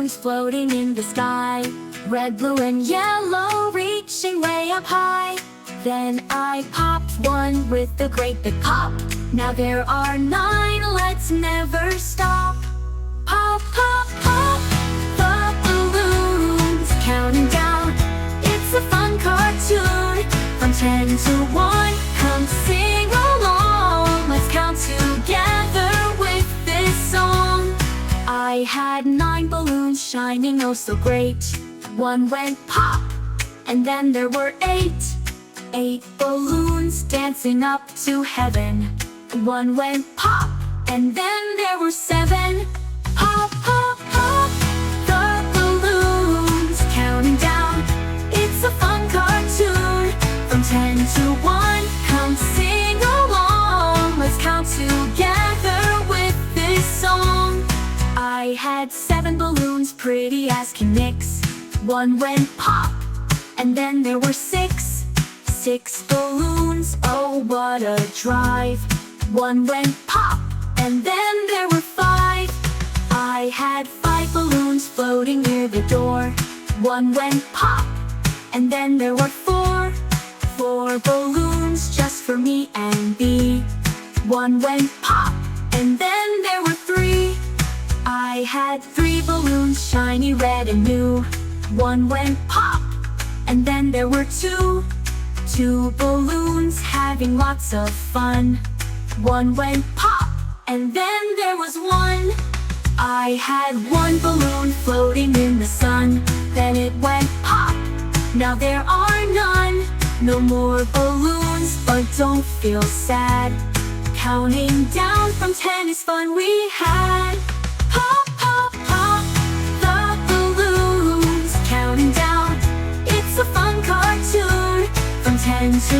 balloons floating in the sky, red, blue, and yellow, reaching way up high. Then I popped one with a great big pop. Now there are 9, let's never stop. Pop, pop, pop, the balloons counting down. It's a fun cartoon. From 10 to 1, come sing along. Let's count together with this song. I had 9 balloons shining oh so great. One went pop, and then there were 8. 8 balloons dancing up to heaven. One went pop, and then there were 7. Pop, pop, pop, the balloons counting down. It's a fun cartoon. From 10 to 1, come sing along. Let's count together with this song. I had 7 balloons, pretty as can mix. One went pop, and then there were 6. 6 balloons, oh what a drive. One went pop, and then there were 5. I had 5 balloons floating near the door. One went pop, and then there were 4. 4 balloons just for me and B. One went pop, and then there were 3. I had 3 balloons, shiny, red, and new. One went pop, and then there were 2. 2 balloons having lots of fun. One went pop, and then there was 1. I had 1 balloon floating in the sun. Then it went pop, now there are none. No more balloons, but don't feel sad. Counting down from 10 is fun we had. Pop, pop, pop, the balloons counting down. It's a fun cartoon. From 10 to